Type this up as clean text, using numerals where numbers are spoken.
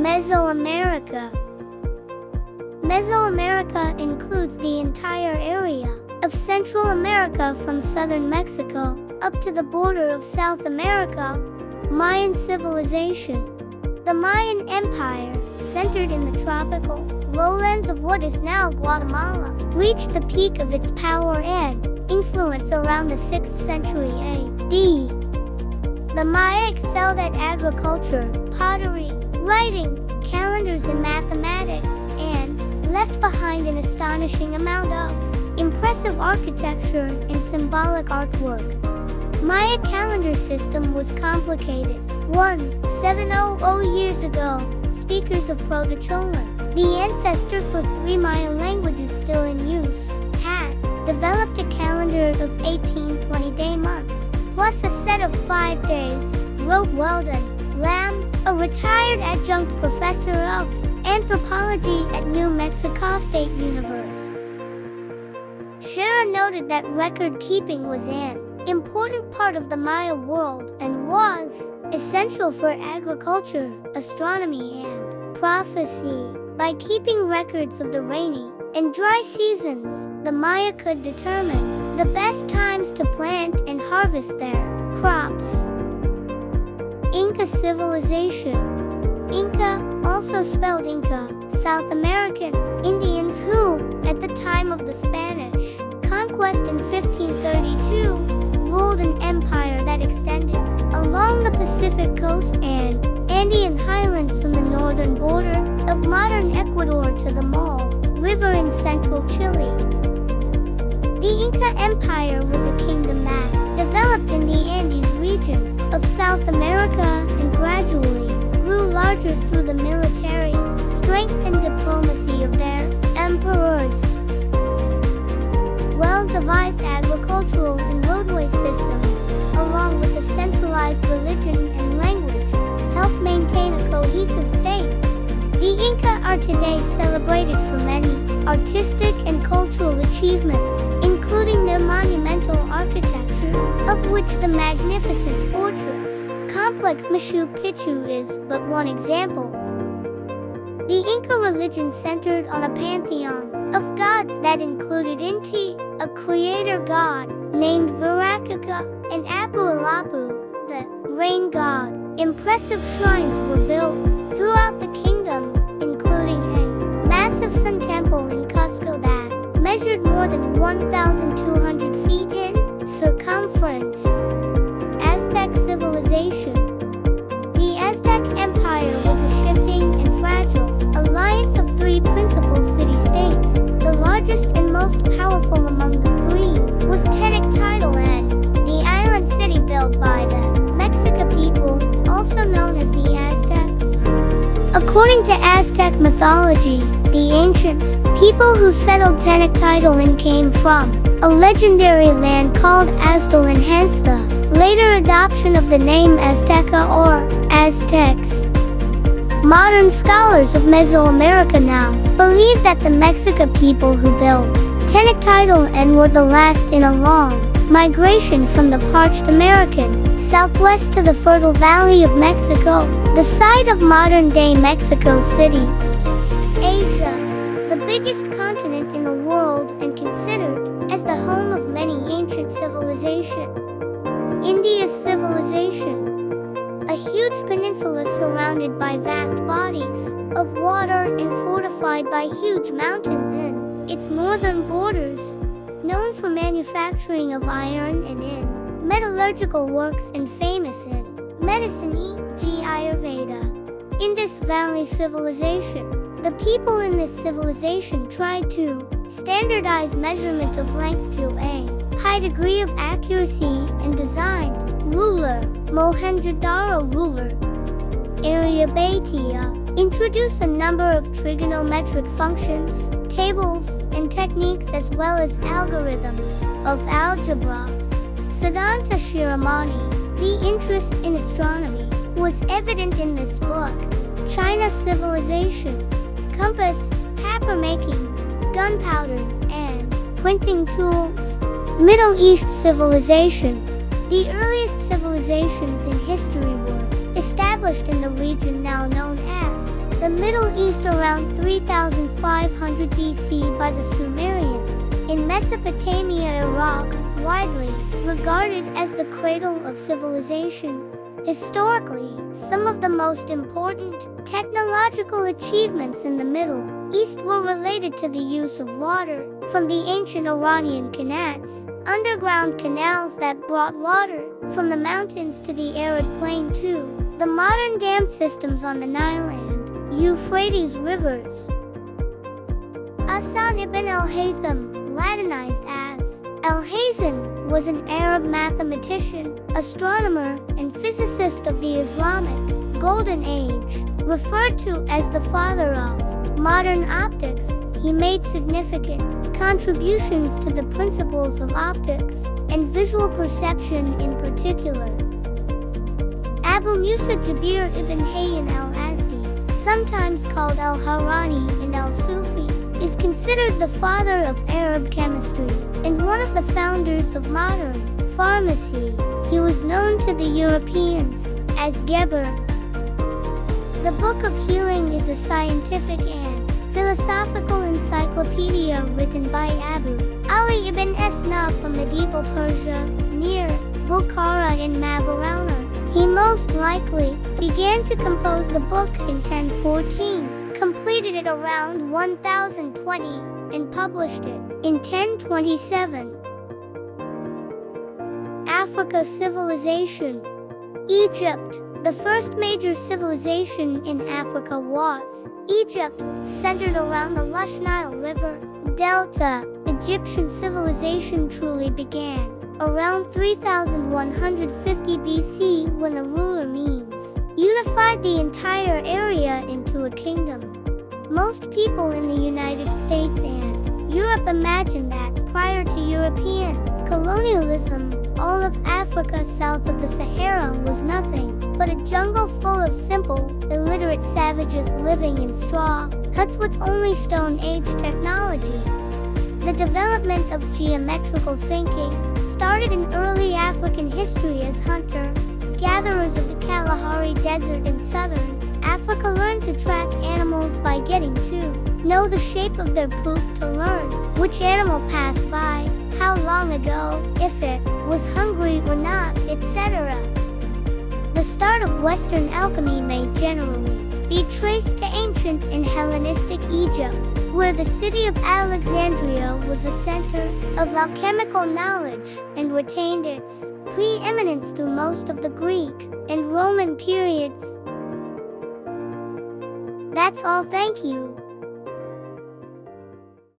Mesoamerica. Mesoamerica includes the entire area of Central America from southern Mexico up to the border of South America. Mayan civilization. The Mayan Empire, centered in the tropical lowlands of what is now Guatemala, reached the peak of its power and influence around the 6th century A.D. The Maya excelled at agriculture, pottery, writing, calendars and mathematics, and left behind an astonishing amount of impressive architecture and symbolic artwork. Maya calendar system was complicated. 1700 years ago, speakers of Proto-Cholan, the ancestor for 3 Maya languages still in use, had developed a calendar of 18 20-day months, plus a set of 5 days, wrote Weldon Lamb, a retired adjunct professor of anthropology at New Mexico State University. Scherer noted that record-keeping was an important part of the Maya world and was essential for agriculture, astronomy, and prophecy. By keeping records of the rainy and dry seasons, the Maya could determine the best times to plant and harvest their crops. Inca civilization. Inca, also spelled Inca, South American Indians who, at the time of the Spanish conquest in 1532, ruled an empire that extended along the Pacific coast and Andean highlands from the northern border of modern Ecuador to the Mole River in central Chile. The Inca Empire was a kingdom that developed in the Andes region of South America and gradually grew larger through the military strength and diplomacy of their emperors. Well-devised agricultural and roadway systems, along with a centralized religion and language, helped maintain a cohesive state. The Inca are today celebrated for many artistic and cultural achievements, including their monumental architecture, of which the magnificent fortress complex Machu Picchu is but one example. The Inca religion centered on a pantheon of gods that included Inti, a creator god named Viracocha, and Apu-Alapu, the rain god. Impressive shrines were built throughout the kingdom, including a massive sun temple in Cusco that measured more than 1,200 feet in circumference. Aztec civilization. The Aztec Empire was a shifting and fragile alliance of 3 principal city-states. The largest and most powerful among the 3 was Tenochtitlan, the island city built by the Mexica people, also known as the Aztecs. According to Aztec mythology, the ancient people who settled Tenochtitlan came from a legendary land called Aztl, and hence the later adoption of the name Azteca or Aztecs. Modern scholars of Mesoamerica now believe that the Mexica people who built Tenochtitlan were the last in a long migration from the parched American Southwest to the fertile Valley of Mexico, the site of modern-day Mexico City. Asia, the biggest continent in the world and considered as the home of many ancient civilizations. India's civilization. A huge peninsula surrounded by vast bodies of water and fortified by huge mountains in its northern borders, known for manufacturing of iron and in metallurgical works and famous in medicine, e.g. Ayurveda. Indus Valley civilization. The people in this civilization tried to standardize measurement of length to a high degree of accuracy and designed ruler, Mohenjo-daro ruler. Aryabhatia introduced a number of trigonometric functions, tables, and techniques as well as algorithms of algebra. Siddhanta Shiromani. The interest in astronomy was evident in this book. China civilization. Compass, paper-making, gunpowder, and printing tools. Middle East civilization. The earliest civilizations in history were established in the region now known as the Middle East around 3500 BC by the Sumerians. In Mesopotamia, Iraq, widely regarded as the cradle of civilization. Historically, some of the most important technological achievements in the Middle East were related to the use of water, from the ancient Iranian qanats, underground canals that brought water from the mountains to the arid plain, to the modern dam systems on the Nile and Euphrates rivers. Hassan ibn al-Haytham, Latinized as Al-Hazan, was an Arab mathematician, astronomer, and physicist of the Islamic Golden Age. Referred to as the father of modern optics, he made significant contributions to the principles of optics and visual perception in particular. Abu Musa Jabir ibn Hayyan al-Azdi, sometimes called al-Harani and al-Sufi, is considered the father of Arab chemistry and one of the founders of modern pharmacy. He was known to the Europeans as Geber. The Book of Healing is a scientific and philosophical encyclopedia written by Abu Ali ibn Esna from medieval Persia, near Bukhara in Mabarana. He most likely began to compose the book in 1014, completed it around 1020, and published it in 1027. Africa civilization. Egypt. The first major civilization in Africa was Egypt, centered around the lush Nile River Delta. Egyptian civilization truly began around 3150 BC when the ruler Menes unified the entire area into a kingdom. Most people in the United States and Europe imagined that prior to European colonialism, all of Africa south of the Sahara was nothing but a jungle full of simple, illiterate savages living in straw huts with only Stone Age technology. The development of geometrical thinking started in early African history as hunter-gatherers of the Kalahari Desert in southern Africa learned to track animals by getting to know the shape of their poop to learn which animal passed by, how long ago, if it was hungry or not, etc. The start of Western alchemy may generally be traced to ancient and Hellenistic Egypt, where the city of Alexandria was a center of alchemical knowledge and retained its preeminence through most of the Greek and Roman periods. That's all, thank you.